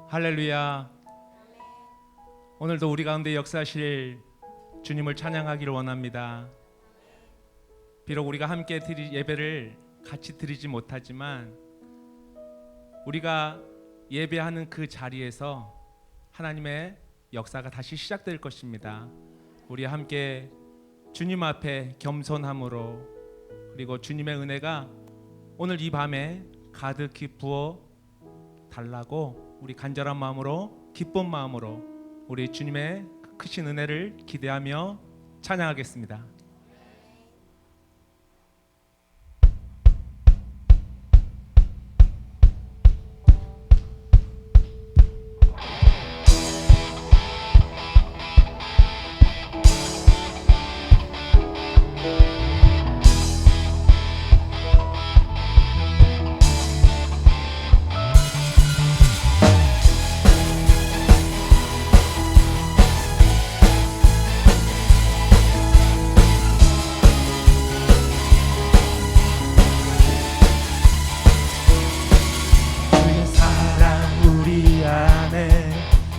할렐루야. 오늘도 우리 가운데 역사하실 주님을 찬양하기를 원합니다. 비록 우리가 함께 예배를 같이 드리지 못하지만 우리가 예배하는 그 자리에서 하나님의 역사가 다시 시작될 것입니다. 우리 함께 주님 앞에 겸손함으로, 그리고 주님의 은혜가 오늘 이 밤에 가득히 부어 달라고 우리 간절한 마음으로, 기쁜 마음으로 우리 주님의 크신 은혜를 기대하며 찬양하겠습니다.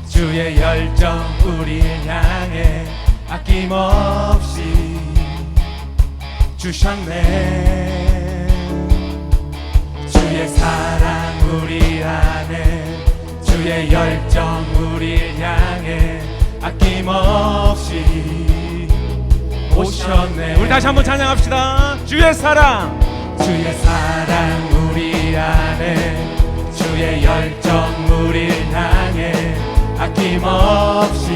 주의 열정 우리를 향해 아낌없이 주셨네. 주의 사랑 우리 안에, 주의 열정 우리를 향해 아낌없이 오셨네. 우리 다시 한번 찬양합시다. 주의 사랑, 주의 사랑 우리 안에, 주의 열정 우리를 향해 아낌없이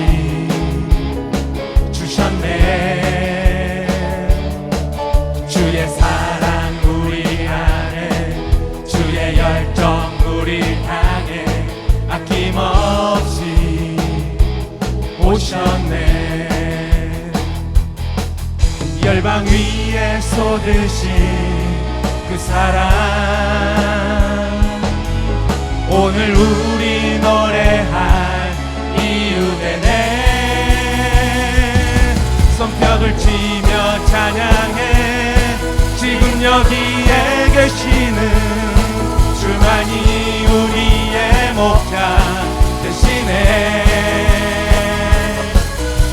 주셨네. 주의 사랑 우리 안에, 주의 열정 우리 향해 아낌없이 오셨네. 열방 위에 쏟으신 그 사랑, 오늘 우리 노래할 이유되네. 손뼉을 치며 찬양해. 지금 여기에 계시는 주만이 우리의 목자 되시네.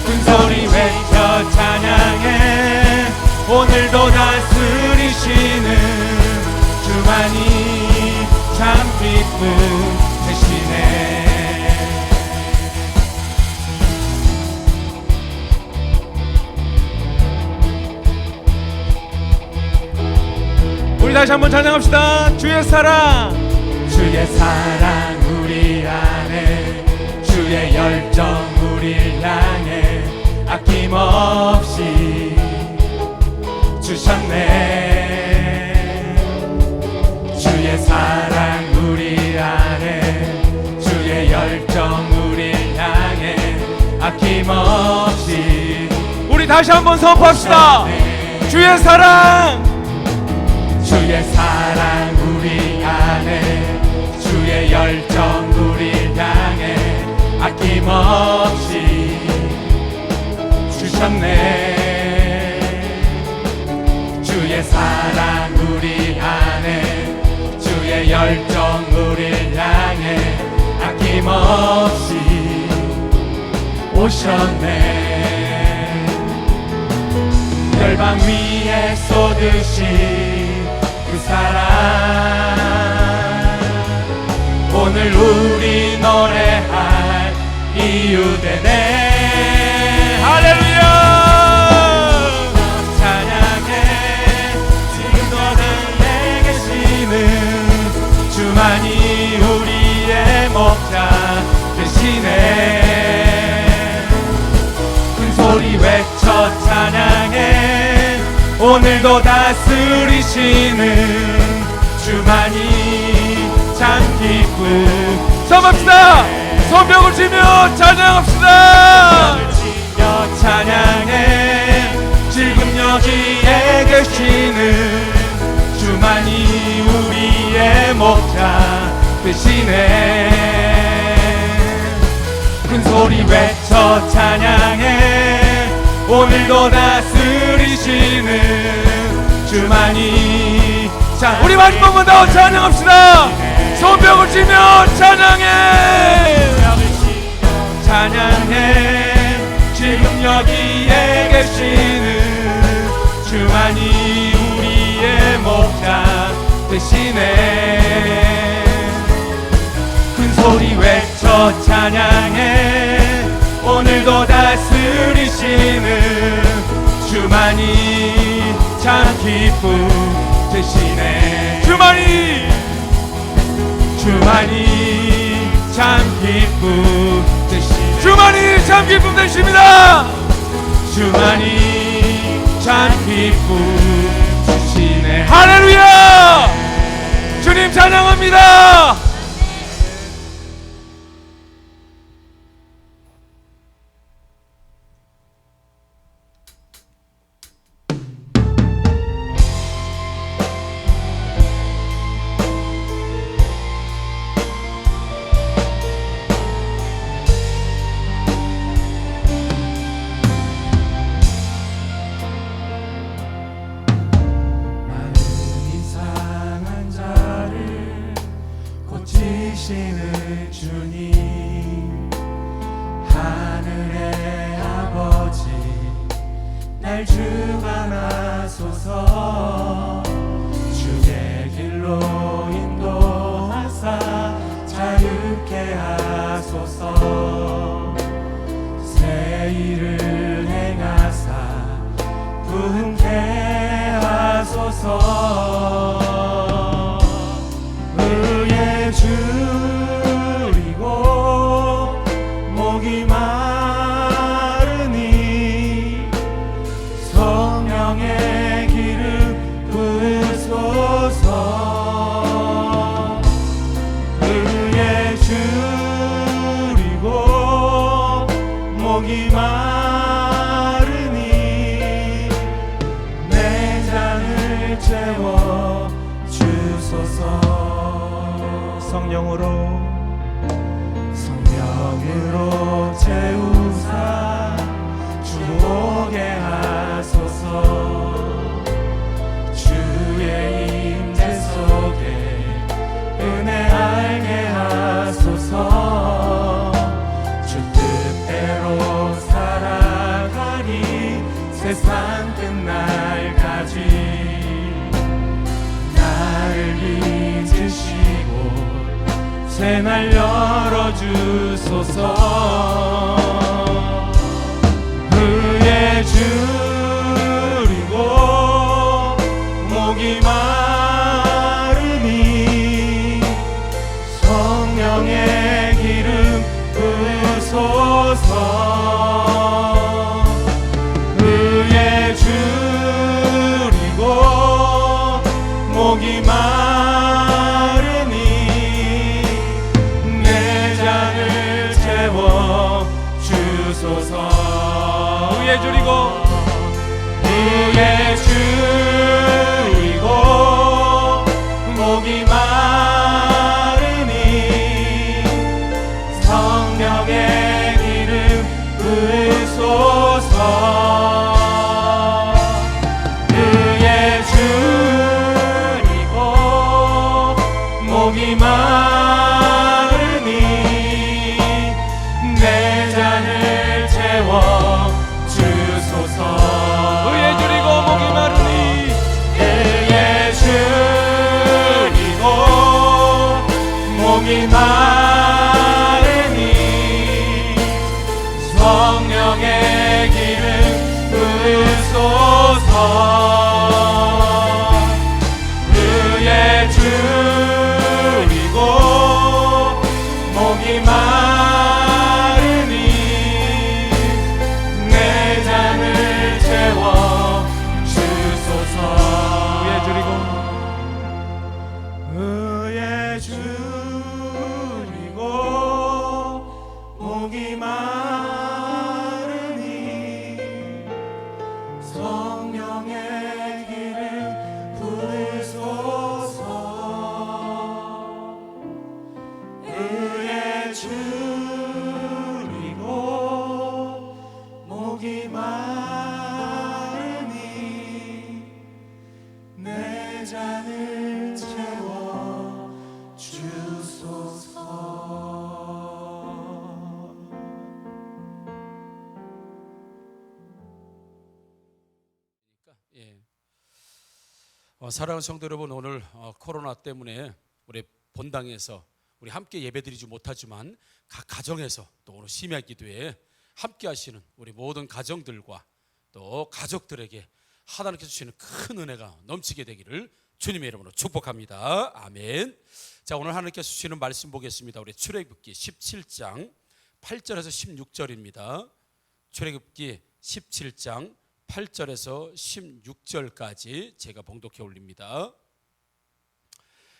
큰소리 외쳐 찬양해. 오늘도 다스리시는 주만이 참 기쁨 되시네. 우리 다시 한번 찬양합시다. 주의 사랑, 주의 사랑 우리 안에, 주의 열정 우리를 향해 아낌없이 주셨네. 주의 사랑 우리 안에, 주의 열정 우리를 향해 아낌없이. 우리 다시 한번 선포합시다. 주의 사랑, 주의 사랑 우리 안에, 주의 열정 우리를 향해 아낌없이 주셨네. 주의 사랑 우리 안에, 주의 열정 우리를 향해 아낌없이 오셨네. 열방 위에 쏟으신 그 사랑, 오늘 우리 노래할 이유되네. 할렐루야. 찬양해. 지금 너희에 계시는 주만이 우리의 목자 되시네. 큰소리 외쳐 찬양해. 오늘도 다스리시는 주만이 참 기쁨. 선합시다. 손뼉을 치며 찬양합시다. 찬양해. 지금 여기에 계시는 주만이 우리의 목자 되시네. 큰소리 외쳐 찬양해. 오늘도 다스리시는 주만이. 자, 우리 마지막 번 더 찬양합시다. 손뼉을 치며 찬양해. 찬양해. 지금 여기에 계시는 주만이 우리의 목자 되시네. 큰 소리 외쳐 찬양해. 오늘도 다스리시는 주만이 참 기쁨 되시네. 주만이 참 기쁨 되시네. 주만이 참 기쁨 되십니다. 주만이 참 기쁨 주시네. 할렐루야. 주님 찬양합니다. 고치시는 주님, 하늘의 아버지 날 주관하소서. 주의 길로 인도하사 자유케 하소서. 새 일을 행하사 부흥케 하소서. 줄이고 목이 마르니 성령의 기름 부으소서. 의에 줄이고 목이 마르니 내 잔을 채워 주소서. 성령으로 채우사 주오게 하소서. 주의 임재 속에 은혜 알게 하소서. 주 뜻대로 살아가리 세상 끝날까지. 나를 빚으시고 새 날 열어주소서. 의에 줄이고 목이 마르니 성령의 기름 부으소서. 의에 줄이고 목이 마르니 주소서. 의에 줄이고 목이 마르니 성령의 기름 부으소서. 의에 줄이고 목이 마르니 내 잔을 채워 주소서. 의에 줄이고 목이 마르니 의에 줄이고 목이 마르니 성령의 기름 부으소서. 의에 줄이고 목이 마르니 내 잔을 채워 주소서. 의에 줄이고 의에 줄이고 목이 마르니 성령의 기름 부으소서. 의에 줄이고 목이 마르니 내 잔을 채워 주 사랑하는 성도 여러분, 오늘 코로나 때문에 우리 본당에서 우리 함께 예배드리지 못하지만 각 가정에서 또 오늘 심야 기도에 함께 하시는 우리 모든 가정들과 또 가족들에게 하나님께서 주시는 큰 은혜가 넘치게 되기를 주님의 이름으로 축복합니다. 아멘. 자, 오늘 하나님께서 주시는 말씀 보겠습니다. 우리 출애굽기 17장 8절에서 16절입니다. 출애굽기 17장 8절에서 16절까지 제가 봉독해 올립니다.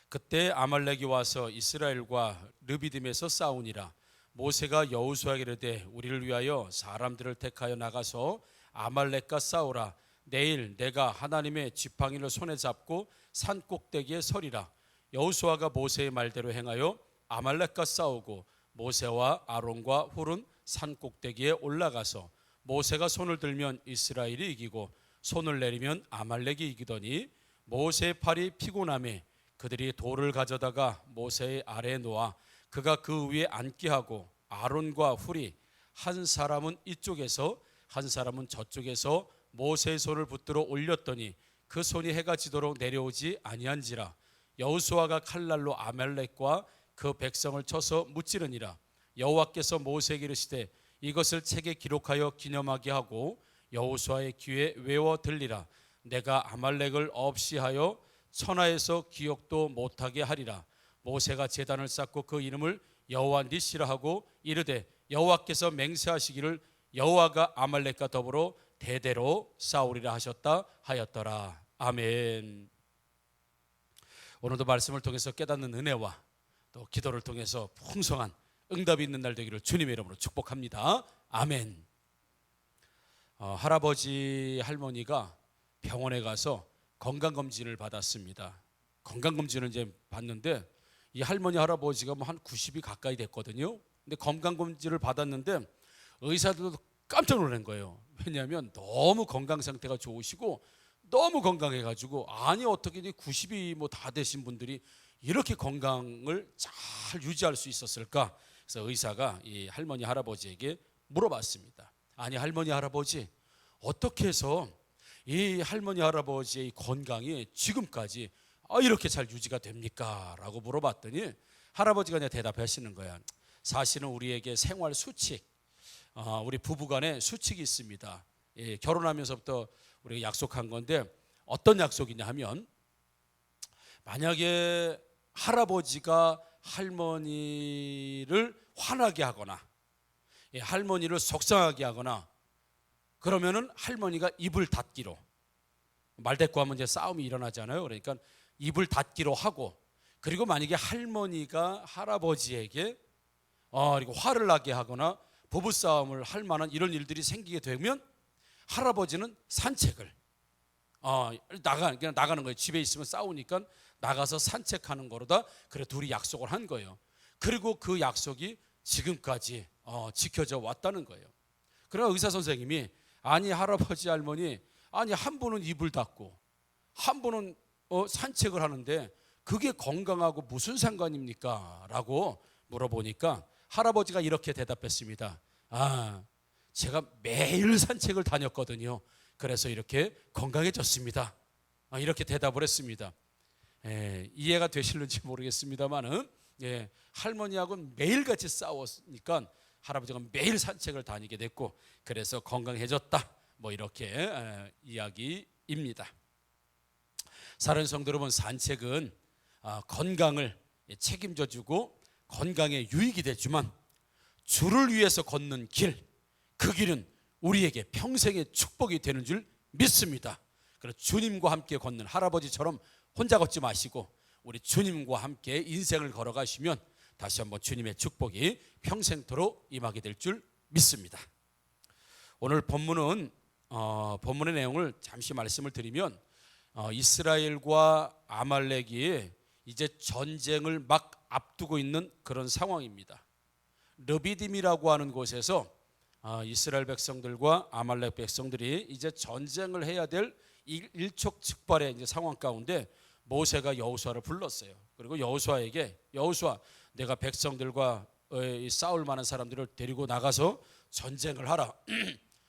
그때 아말렉이 와서 이스라엘과 르비딤에서 싸우니라. 모세가 여호수아에게 이르되 우리를 위하여 사람들을 택하여 나가서 아말렉과 싸우라. 내일 내가 하나님의 지팡이를 손에 잡고 산 꼭대기에 서리라. 여호수아가 모세의 말대로 행하여 아말렉과 싸우고 모세와 아론과 훌은 산 꼭대기에 올라가서 모세가 손을 들면 이스라엘이 이기고 손을 내리면 아말렉이 이기더니 모세의 팔이 피곤함에 그들이 돌을 가져다가 모세의 아래에 놓아 그가 그 위에 앉게 하고 아론과 훌이 한 사람은 이쪽에서 한 사람은 저쪽에서 모세의 손을 붙들어 올렸더니 그 손이 해가 지도록 내려오지 아니한지라. 여호수아가 칼날로 아말렉과 그 백성을 쳐서 무찌르니라. 여호와께서 모세에게 이르시되 이것을 책에 기록하여 기념하게 하고 여호수아의 귀에 외워 들리라. 내가 아말렉을 없이 하여 천하에서 기억도 못하게 하리라. 모세가 제단을 쌓고 그 이름을 여호와 니시라 하고 이르되 여호와께서 맹세하시기를 여호와가 아말렉과 더불어 대대로 싸우리라 하셨다 하였더라. 아멘. 오늘도 말씀을 통해서 깨닫는 은혜와 또 기도를 통해서 풍성한 응답이 있는 날 되기를 주님의 이름으로 축복합니다. 아멘. 할아버지 할머니가 병원에 가서 건강검진을 받았습니다. 건강검진을 이제 받는데 이 할머니 할아버지가 뭐 한 90이 가까이 됐거든요. 근데 건강검진을 받았는데 의사들도 깜짝 놀란 거예요. 왜냐하면 너무 건강 상태가 좋으시고 너무 건강해가지고 아니 어떻게 90이 뭐 다 되신 분들이 이렇게 건강을 잘 유지할 수 있었을까? 그래서 의사가 이 할머니 할아버지에게 물어봤습니다. 아니 할머니 할아버지 어떻게 해서 이 할머니 할아버지의 건강이 지금까지 이렇게 잘 유지가 됩니까? 라고 물어봤더니 할아버지가 그냥 대답하시는 거야. 사실은 우리에게 생활 수칙, 우리 부부간에 수칙이 있습니다. 예, 결혼하면서부터 우리가 약속한 건데 어떤 약속이냐 하면 만약에 할아버지가 할머니를 화나게 하거나 할머니를 속상하게 하거나 그러면은 할머니가 입을 닫기로, 말대꾸하면 이제 싸움이 일어나잖아요. 그러니까 입을 닫기로 하고, 그리고 만약에 할머니가 할아버지에게 그리고 화를 나게 하거나 부부싸움을 할 만한 이런 일들이 생기게 되면 할아버지는 산책을 그냥 나가는 거예요. 집에 있으면 싸우니까 나가서 산책하는 거로다. 그래 둘이 약속을 한 거예요. 그리고 그 약속이 지금까지 지켜져 왔다는 거예요. 그러나 의사 선생님이 아니 할아버지 할머니 아니 한 분은 입을 닫고 한 분은 산책을 하는데 그게 건강하고 무슨 상관입니까? 라고 물어보니까 할아버지가 이렇게 대답했습니다. 제가 매일 산책을 다녔거든요. 그래서 이렇게 건강해졌습니다. 이렇게 대답을 했습니다. 이해가 되실는지 모르겠습니다만은 할머니하고는 매일같이 싸웠으니까 할아버지가 매일 산책을 다니게 됐고 그래서 건강해졌다. 뭐 이렇게 이야기입니다. 사랑하는 성도 여러분, 산책은 건강을 책임져주고 건강에 유익이 되지만 주를 위해서 걷는 길, 그 길은 우리에게 평생의 축복이 되는 줄 믿습니다. 그래서 주님과 함께 걷는 할아버지처럼 혼자 걷지 마시고 우리 주님과 함께 인생을 걸어가시면 다시 한번 주님의 축복이 평생토록 임하게 될 줄 믿습니다. 오늘 본문은 본문의 내용을 잠시 말씀을 드리면 이스라엘과 아말렉이 이제 전쟁을 막 앞두고 있는 그런 상황입니다. 르비딤이라고 하는 곳에서 이스라엘 백성들과 아말렉 백성들이 이제 전쟁을 해야 될 일촉즉발의 이제 상황 가운데 모세가 여호수아를 불렀어요. 그리고 여호수아에게 여호수아 내가 백성들과 싸울 만한 사람들을 데리고 나가서 전쟁을 하라.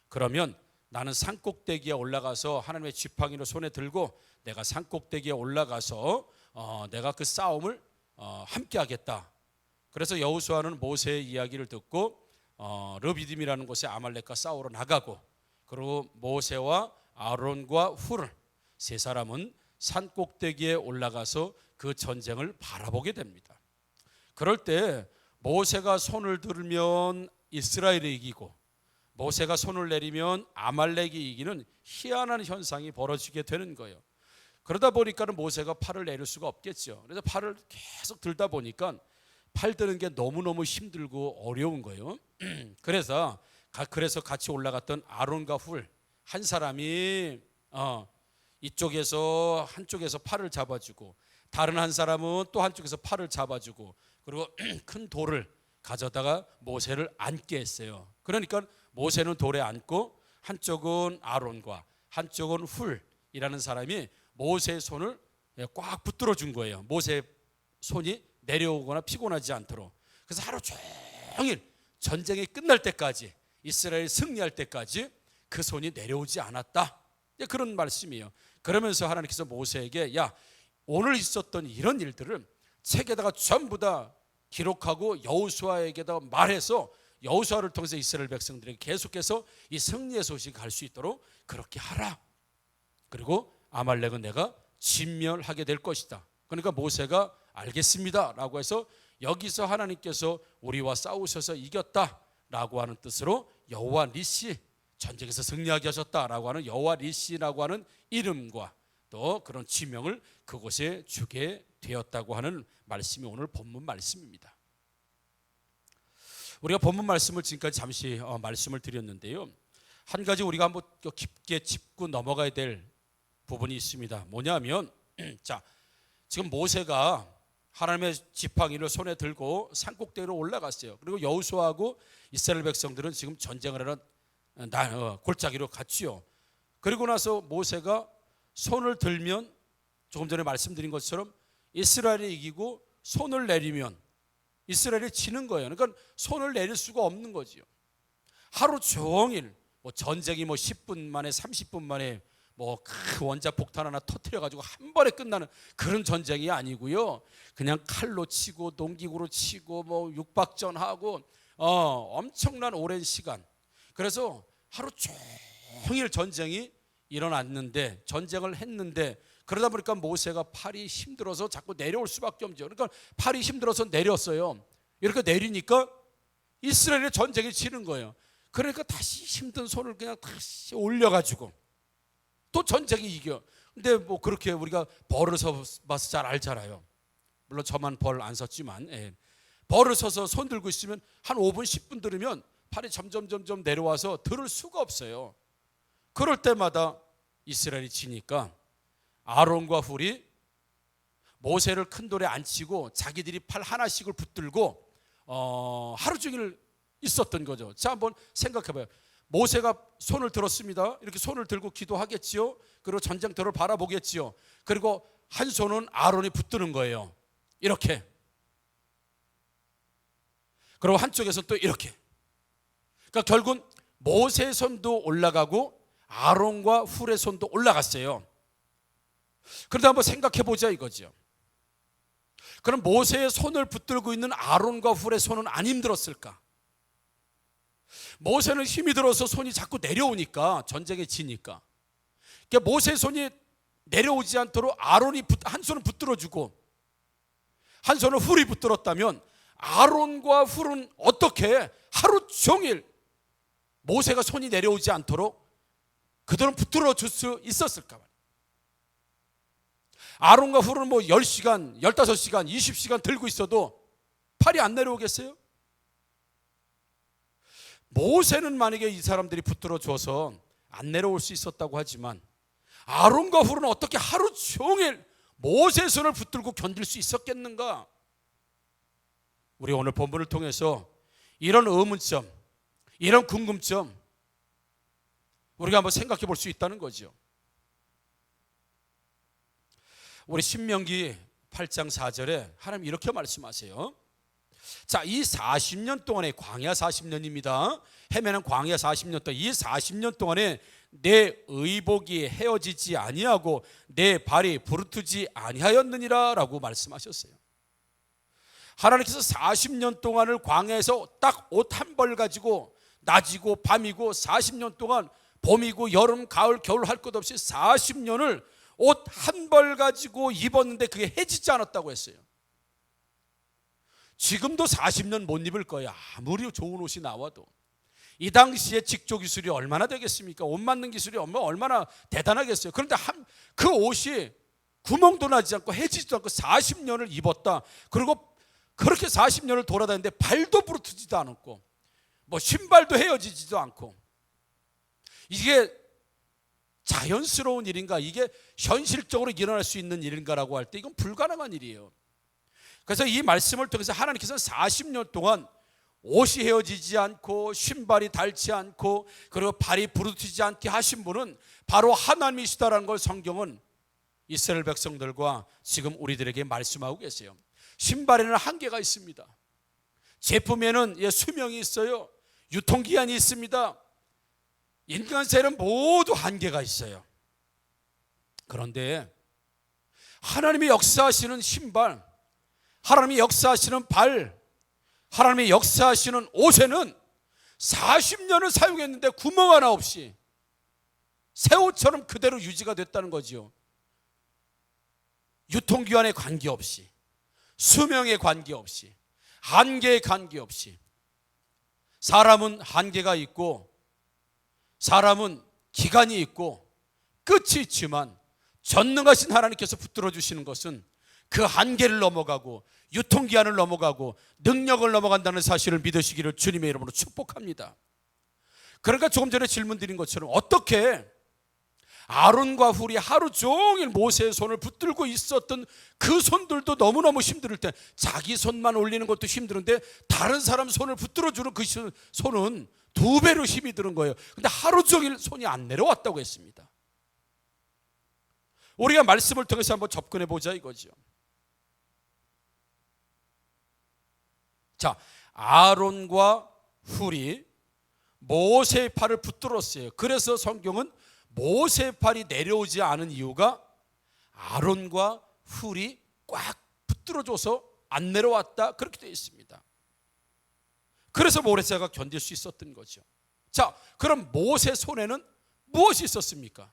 그러면 나는 산꼭대기에 올라가서 하나님의 지팡이를 손에 들고 내가 산꼭대기에 올라가서 내가 그 싸움을 함께 하겠다. 그래서 여호수아는 모세의 이야기를 듣고 르비딤이라는 곳에 아말렉과 싸우러 나가고, 그리고 모세와 아론과 훌 세 사람은 산꼭대기에 올라가서 그 전쟁을 바라보게 됩니다. 그럴 때 모세가 손을 들면 이스라엘이 이기고 모세가 손을 내리면 아말렉이 이기는 희한한 현상이 벌어지게 되는 거예요. 그러다 보니까는 모세가 팔을 내릴 수가 없겠죠. 그래서 팔을 계속 들다 보니까 팔 드는 게 너무너무 힘들고 어려운 거예요. 그래서 같이 올라갔던 아론과 훌 한 사람이 이쪽에서 한쪽에서 팔을 잡아주고, 다른 한 사람은 또 한쪽에서 팔을 잡아주고, 그리고 큰 돌을 가져다가 모세를 앉게 했어요. 그러니까 모세는 돌에 앉고 한쪽은 아론과 한쪽은 훌이라는 사람이 모세의 손을 꽉 붙들어 준 거예요. 모세의 손이 내려오거나 피곤하지 않도록. 그래서 하루 종일 전쟁이 끝날 때까지, 이스라엘 승리할 때까지 그 손이 내려오지 않았다. 그런 말씀이에요. 그러면서 하나님께서 모세에게 야, 오늘 있었던 이런 일들을 책에다가 전부 다 기록하고 여호수아에게다 말해서 여호수아를 통해서 이스라엘 백성들에게 계속해서 이 승리의 소식이 갈 수 있도록 그렇게 하라. 그리고 아말렉은 내가 진멸하게 될 것이다. 그러니까 모세가 알겠습니다 라고 해서 여기서 하나님께서 우리와 싸우셔서 이겼다라고 하는 뜻으로 여호와 니시, 전쟁에서 승리하게 하셨다라고 하는 여호와 니시라고 하는 이름과 또 그런 지명을 그곳에 주게 되었다고 하는 말씀이 오늘 본문 말씀입니다. 우리가 본문 말씀을 지금까지 잠시 말씀을 드렸는데요, 한 가지 우리가 한번 깊게 짚고 넘어가야 될 부분이 있습니다. 뭐냐면 자, 지금 모세가 하나님의 지팡이를 손에 들고 산꼭대기로 올라갔어요. 그리고 여호수아하고 이스라엘 백성들은 지금 전쟁을 하러 골짜기로 갔지요. 그리고 나서 모세가 손을 들면 조금 전에 말씀드린 것처럼 이스라엘이 이기고 손을 내리면 이스라엘이 지는 거예요. 그러니까 손을 내릴 수가 없는 거지요. 하루 종일 전쟁이 10분 만에 30분 만에 그 원자 폭탄 하나 터뜨려 가지고 한 번에 끝나는 그런 전쟁이 아니고요. 그냥 칼로 치고 농기구로 치고 육박전하고 엄청난 오랜 시간. 그래서 하루 종일 전쟁이 일어났는데, 전쟁을 했는데, 그러다 보니까 모세가 팔이 힘들어서 자꾸 내려올 수밖에 없죠. 그러니까 팔이 힘들어서 내렸어요. 이렇게 내리니까 이스라엘의 전쟁이 치는 거예요. 그러니까 다시 힘든 손을 그냥 다시 올려가지고 또 전쟁이 이겨. 근데 그렇게 우리가 벌을 서봐서 잘 알잖아요. 물론 저만 벌 안 섰지만, 벌을 서서 손 들고 있으면 한 5분 10분 들으면 팔이 점점 내려와서 들을 수가 없어요. 그럴 때마다 이스라엘이 지니까 아론과 훌이 모세를 큰 돌에 앉히고 자기들이 팔 하나씩을 붙들고 하루 종일 있었던 거죠. 자, 한번 생각해봐요. 모세가 손을 들었습니다. 이렇게 손을 들고 기도하겠지요. 그리고 전쟁터를 바라보겠지요. 그리고 한 손은 아론이 붙드는 거예요. 이렇게. 그리고 한쪽에서 또 이렇게. 그러니까 결국은 모세의 손도 올라가고 아론과 훌의 손도 올라갔어요. 그런데 한번 생각해보자 이거죠. 그럼 모세의 손을 붙들고 있는 아론과 훌의 손은 안 힘들었을까? 모세는 힘이 들어서 손이 자꾸 내려오니까, 전쟁에 지니까. 그러니까 모세의 손이 내려오지 않도록 아론이 한 손을 붙들어주고 한 손을 훌이 붙들었다면 아론과 훌은 어떻게 하루 종일 모세가 손이 내려오지 않도록 그들은 붙들어 줄 수 있었을까? 아론과 훌은 10시간, 15시간, 20시간 들고 있어도 팔이 안 내려오겠어요? 모세는 만약에 이 사람들이 붙들어 줘서 안 내려올 수 있었다고 하지만 아론과 훌은 어떻게 하루 종일 모세의 손을 붙들고 견딜 수 있었겠는가? 우리 오늘 본문을 통해서 이런 의문점, 이런 궁금점 우리가 한번 생각해 볼 수 있다는 거죠. 우리 신명기 8장 4절에 하나님 이렇게 말씀하세요. 자, 이 40년 동안의 광야 40년입니다. 헤매는 광야 40년 동안, 이 40년 동안에 내 의복이 헤어지지 아니하고 내 발이 부르트지 아니하였느니라 라고 말씀하셨어요. 하나님께서 40년 동안을 광야에서 딱 옷 한 벌 가지고 낮이고 밤이고 40년 동안 봄이고 여름 가을 겨울 할 것 없이 40년을 옷 한 벌 가지고 입었는데 그게 해지지 않았다고 했어요. 지금도 40년 못 입을 거예요. 아무리 좋은 옷이 나와도. 이 당시에 직조 기술이 얼마나 되겠습니까? 옷 만든 기술이 얼마나 대단하겠어요. 그런데 그 옷이 구멍도 나지 않고 해지지도 않고 40년을 입었다. 그리고 그렇게 40년을 돌아다니는데 발도 부르트지도 않았고 뭐 신발도 헤어지지도 않고, 이게 자연스러운 일인가? 이게 현실적으로 일어날 수 있는 일인가라고 할 때 이건 불가능한 일이에요. 그래서 이 말씀을 통해서 하나님께서는 40년 동안 옷이 헤어지지 않고 신발이 닳지 않고 그리고 발이 부르트지 않게 하신 분은 바로 하나님이시다라는 걸 성경은 이스라엘 백성들과 지금 우리들에게 말씀하고 계세요. 신발에는 한계가 있습니다. 제품에는 수명이 있어요. 유통기한이 있습니다. 인간세는 모두 한계가 있어요. 그런데 하나님이 역사하시는 신발, 하나님이 역사하시는 발, 하나님이 역사하시는 옷에는 40년을 사용했는데 구멍 하나 없이 새 옷처럼 그대로 유지가 됐다는 거지요. 유통기한에 관계없이, 수명에 관계없이, 한계에 관계없이. 사람은 한계가 있고 사람은 기간이 있고 끝이 있지만 전능하신 하나님께서 붙들어 주시는 것은 그 한계를 넘어가고 유통기한을 넘어가고 능력을 넘어간다는 사실을 믿으시기를 주님의 이름으로 축복합니다. 그러니까 조금 전에 질문 드린 것처럼 어떻게 아론과 훌이 하루 종일 모세의 손을 붙들고 있었던 그 손들도 너무너무 힘들 때, 자기 손만 올리는 것도 힘드는데 다른 사람 손을 붙들어주는 그 손은 2배로 힘이 드는 거예요. 근데 하루 종일 손이 안 내려왔다고 했습니다. 우리가 말씀을 통해서 한번 접근해 보자 이거죠. 자, 아론과 훌이 모세의 팔을 붙들었어요. 그래서 성경은 모세의 팔이 내려오지 않은 이유가 아론과 훌이 꽉 붙들어줘서 안 내려왔다, 그렇게 되어 있습니다. 그래서 모세가 견딜 수 있었던 거죠. 자, 그럼 모세 손에는 무엇이 있었습니까?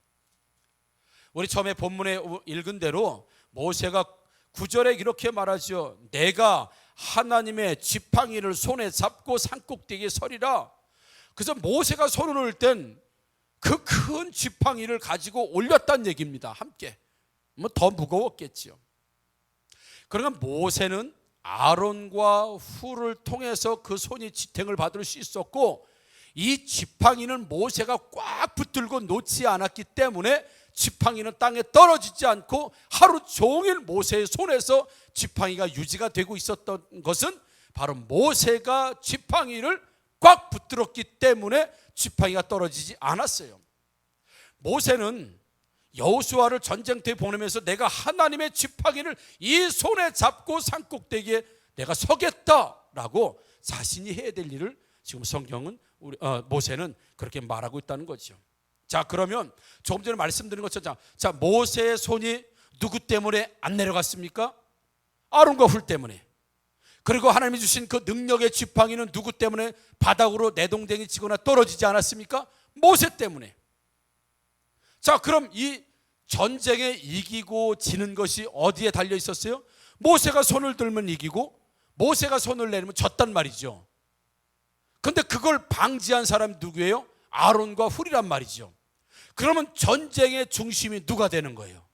우리 처음에 본문에 읽은 대로 모세가 9절에 이렇게 말하죠. 내가 하나님의 지팡이를 손에 잡고 산꼭대기에 서리라. 그래서 모세가 손을 올 땐 그 큰 지팡이를 가지고 올렸다는 얘기입니다. 함께. 뭐 더 무거웠겠지요. 그러니까 모세는 아론과 훌을 통해서 그 손이 지탱을 받을 수 있었고, 이 지팡이는 모세가 꽉 붙들고 놓지 않았기 때문에 지팡이는 땅에 떨어지지 않고 하루 종일 모세의 손에서 지팡이가 유지가 되고 있었던 것은 바로 모세가 지팡이를 꽉 붙들었기 때문에 지팡이가 떨어지지 않았어요. 모세는 여호수아를 전쟁터에 보내면서 내가 하나님의 지팡이를 이 손에 잡고 산꼭대기에 내가 서겠다라고 자신이 해야 될 일을 지금 성경은 모세는 그렇게 말하고 있다는 거죠. 자, 그러면 조금 전에 말씀드린 것처럼, 자, 모세의 손이 누구 때문에 안 내려갔습니까? 아론과 훌 때문에. 그리고 하나님이 주신 그 능력의 지팡이는 누구 때문에 바닥으로 내동댕이 치거나 떨어지지 않았습니까? 모세 때문에. 자, 그럼 이 전쟁에 이기고 지는 것이 어디에 달려 있었어요? 모세가 손을 들면 이기고 모세가 손을 내리면 졌단 말이죠. 근데 그걸 방지한 사람이 누구예요? 아론과 훌이란 말이죠. 그러면 전쟁의 중심이 누가 되는 거예요?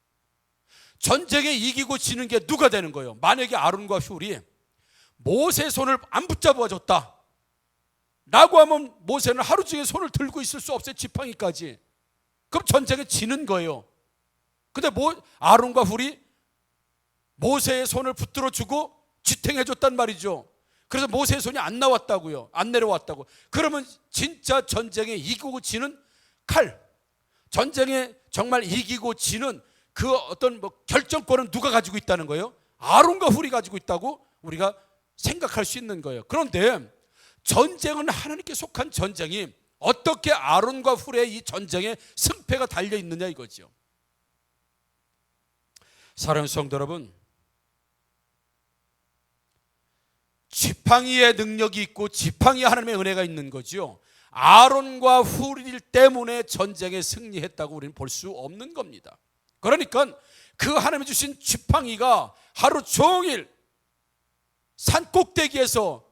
전쟁에 이기고 지는 게 누가 되는 거예요? 만약에 아론과 훌이 모세의 손을 안 붙잡아 줬다 라고 하면 모세는 하루 종일 손을 들고 있을 수 없어요. 지팡이까지. 그럼 전쟁에 지는 거예요. 근데 아론과 훌이 모세의 손을 붙들어 주고 지탱해 줬단 말이죠. 그래서 모세의 손이 안 나왔다고요. 안 내려왔다고. 그러면 진짜 전쟁에 이기고 지는 칼, 전쟁에 정말 이기고 지는 그 어떤 결정권은 누가 가지고 있다는 거예요? 아론과 훌이 가지고 있다고 우리가 생각할 수 있는 거예요. 그런데 전쟁은 하나님께 속한 전쟁이 어떻게 아론과 훌의 이 전쟁에 승패가 달려 있느냐 이거죠. 사랑하는 성도 여러분, 지팡이의 능력이 있고 지팡이에 하나님의 은혜가 있는 거죠. 아론과 훌 때문에 전쟁에 승리했다고 우리는 볼 수 없는 겁니다. 그러니까 그 하나님이 주신 지팡이가 하루 종일 산 꼭대기에서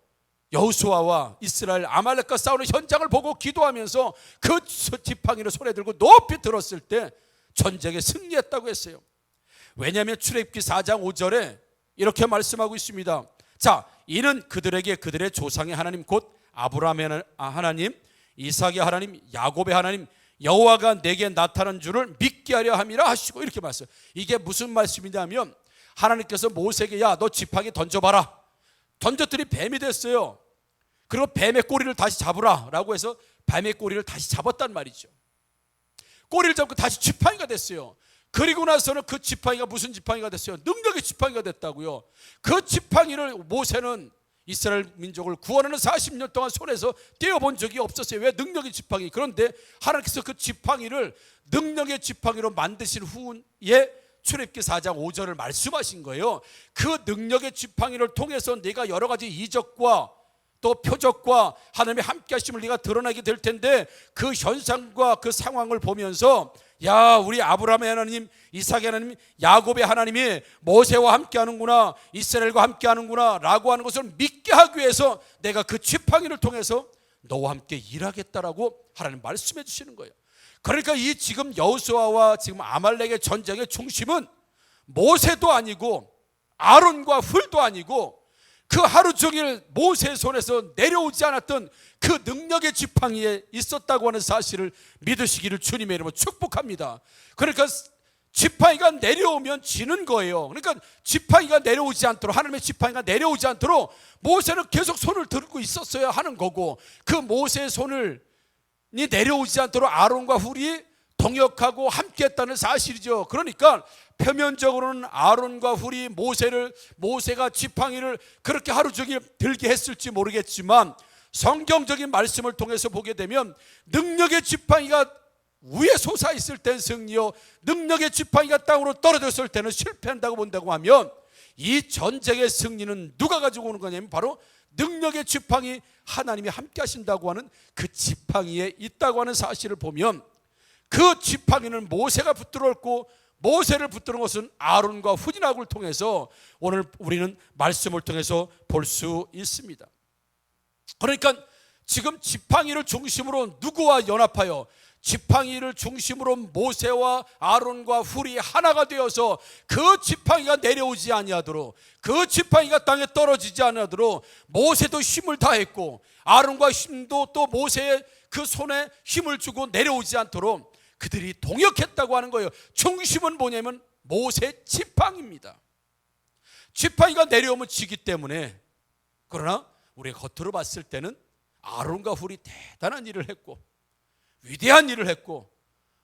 여호수아와 이스라엘 아말렉과 싸우는 현장을 보고 기도하면서 그 지팡이를 손에 들고 높이 들었을 때 전쟁에 승리했다고 했어요. 왜냐하면 출애굽기 4장 5절에 이렇게 말씀하고 있습니다. 자, 이는 그들에게 그들의 조상의 하나님 곧 아브라함의 하나님, 이삭의 하나님, 야곱의 하나님 여호와가 내게 나타난 줄을 믿게 하려 함이라 하시고 이렇게 말씀. 이게 무슨 말씀이냐면 하나님께서 모세에게 야, 너 지팡이 던져봐라. 던졌더니 뱀이 됐어요. 그리고 뱀의 꼬리를 다시 잡으라 라고 해서 뱀의 꼬리를 다시 잡았단 말이죠. 꼬리를 잡고 다시 지팡이가 됐어요. 그리고 나서는 그 지팡이가 무슨 지팡이가 됐어요? 능력의 지팡이가 됐다고요. 그 지팡이를 모세는 이스라엘 민족을 구원하는 40년 동안 손에서 떼어본 적이 없었어요. 왜? 능력의 지팡이. 그런데 하나님께서 그 지팡이를 능력의 지팡이로 만드신 후에 출애굽기 4장 5절을 말씀하신 거예요. 그 능력의 지팡이를 통해서 네가 여러 가지 이적과 또 표적과 하나님의 함께 하심을 네가 드러나게 될 텐데 그 현상과 그 상황을 보면서 야, 우리 아브라함의 하나님, 이삭의 하나님, 야곱의 하나님이 모세와 함께 하는구나, 이스라엘과 함께 하는구나 라고 하는 것을 믿게 하기 위해서 내가 그 지팡이를 통해서 너와 함께 일하겠다라고 하나님 말씀해 주시는 거예요. 그러니까 이 지금 여호수아와 지금 아말렉의 전쟁의 중심은 모세도 아니고 아론과 훌도 아니고 그 하루 종일 모세의 손에서 내려오지 않았던 그 능력의 지팡이에 있었다고 하는 사실을 믿으시기를 주님의 이름으로 축복합니다. 그러니까 지팡이가 내려오면 지는 거예요. 그러니까 지팡이가 내려오지 않도록, 하나님의 지팡이가 내려오지 않도록 모세는 계속 손을 들고 있었어야 하는 거고, 그 모세의 손을 내려오지 않도록 아론과 훌이 동역하고 함께했다는 사실이죠. 그러니까 표면적으로는 아론과 훌이 모세가 지팡이를 그렇게 하루 종일 들게 했을지 모르겠지만 성경적인 말씀을 통해서 보게 되면 능력의 지팡이가 위에 솟아 있을 땐 승리요, 능력의 지팡이가 땅으로 떨어졌을 때는 실패한다고 본다고 하면 이 전쟁의 승리는 누가 가지고 오는 거냐면 바로 능력의 지팡이, 하나님이 함께 하신다고 하는 그 지팡이에 있다고 하는 사실을 보면 그 지팡이는 모세가 붙들었고 모세를 붙드는 것은 아론과 훌이라고를 통해서 오늘 우리는 말씀을 통해서 볼 수 있습니다. 그러니까 지금 지팡이를 중심으로 누구와 연합하여 지팡이를 중심으로 모세와 아론과 훌이 하나가 되어서 그 지팡이가 내려오지 아니하도록, 그 지팡이가 땅에 떨어지지 아니하도록 모세도 힘을 다했고 아론과 힘도 또 모세의 그 손에 힘을 주고 내려오지 않도록 그들이 동역했다고 하는 거예요. 중심은 뭐냐면 모세 지팡이입니다. 지팡이가 내려오면 지기 때문에, 그러나 우리가 겉으로 봤을 때는 아론과 훌이 대단한 일을 했고 위대한 일을 했고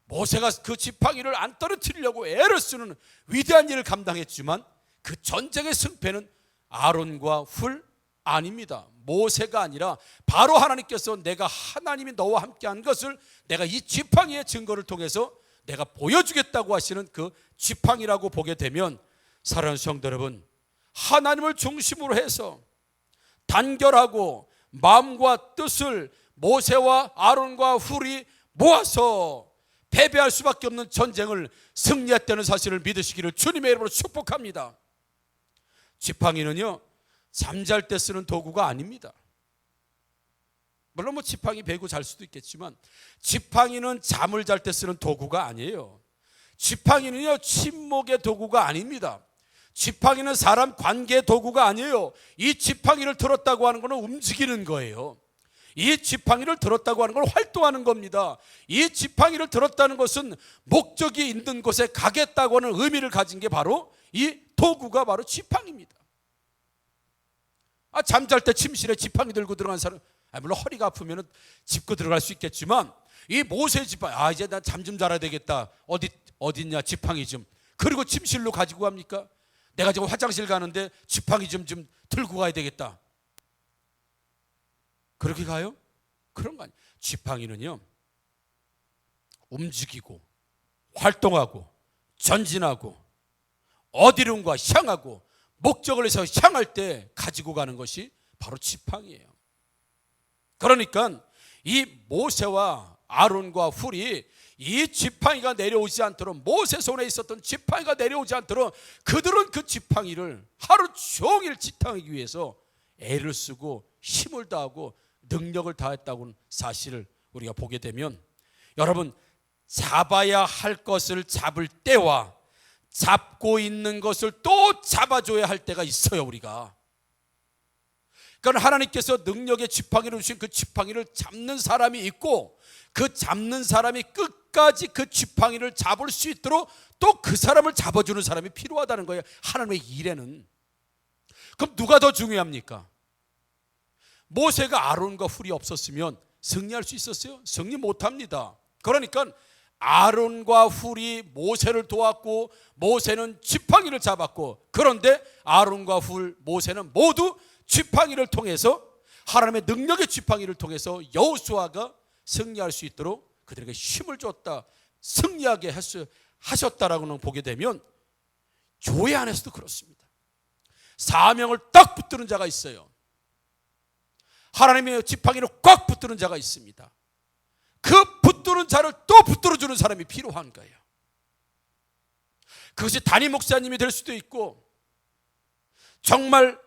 모세가 그 지팡이를 안 떨어뜨리려고 애를 쓰는 위대한 일을 감당했지만 그 전쟁의 승패는 아론과 훌 아닙니다. 모세가 아니라 바로 하나님께서 내가 하나님이 너와 함께한 것을 내가 이 지팡이의 증거를 통해서 내가 보여주겠다고 하시는 그 지팡이라고 보게 되면, 사랑하는 성도 여러분, 하나님을 중심으로 해서 단결하고 마음과 뜻을 모세와 아론과 훌이 모아서 패배할 수밖에 없는 전쟁을 승리했다는 사실을 믿으시기를 주님의 이름으로 축복합니다. 지팡이는요, 잠잘 때 쓰는 도구가 아닙니다. 물론 지팡이 베고 잘 수도 있겠지만 지팡이는 잠을 잘 때 쓰는 도구가 아니에요. 지팡이는요, 침묵의 도구가 아닙니다. 지팡이는 사람 관계의 도구가 아니에요. 이 지팡이를 들었다고 하는 것은 움직이는 거예요. 이 지팡이를 들었다고 하는 건 활동하는 겁니다. 이 지팡이를 들었다는 것은 목적이 있는 곳에 가겠다고 하는 의미를 가진 게 바로 이 도구가 바로 지팡이입니다. 잠잘 때 침실에 지팡이 들고 들어간 사람, 물론 허리가 아프면 짚고 들어갈 수 있겠지만 이 모세 지팡이, 이제 나 잠 좀 자야 되겠다, 어딨냐 지팡이 좀, 그리고 침실로 가지고 갑니까? 내가 지금 화장실 가는데 지팡이 좀 들고 가야 되겠다. 그렇게 가요? 그런 거 아니에요. 지팡이는요, 움직이고 활동하고 전진하고 어디론가 향하고 목적을 해서 향할 때 가지고 가는 것이 바로 지팡이에요. 그러니까 이 모세와 아론과 훌이 이 지팡이가 내려오지 않도록, 모세 손에 있었던 지팡이가 내려오지 않도록 그들은 그 지팡이를 하루 종일 지탱하기 위해서 애를 쓰고 힘을 다하고 능력을 다했다고는 사실을 우리가 보게 되면, 여러분, 잡아야 할 것을 잡을 때와 잡고 있는 것을 또 잡아줘야 할 때가 있어요. 우리가 그러니까 하나님께서 능력의 지팡이를 주신 그 지팡이를 잡는 사람이 있고, 그 잡는 사람이 끝까지 그 지팡이를 잡을 수 있도록 또 그 사람을 잡아주는 사람이 필요하다는 거예요. 하나님의 일에는. 그럼 누가 더 중요합니까? 모세가 아론과 훌이 없었으면 승리할 수 있었어요? 승리 못합니다. 그러니까 아론과 훌이 모세를 도왔고 모세는 지팡이를 잡았고, 그런데 아론과 훌, 모세는 모두 지팡이를 통해서, 하나님의 능력의 지팡이를 통해서 여호수아가 승리할 수 있도록 그들에게 힘을 줬다, 승리하게 하셨다라고는 보게 되면, 교회 안에서도 그렇습니다. 사명을 딱 붙드는 자가 있어요. 하나님의 지팡이를 꽉 붙드는 자가 있습니다. 그 붙드는 자를 또 붙들어주는 사람이 필요한 거예요. 그것이 담임 목사님이 될 수도 있고, 정말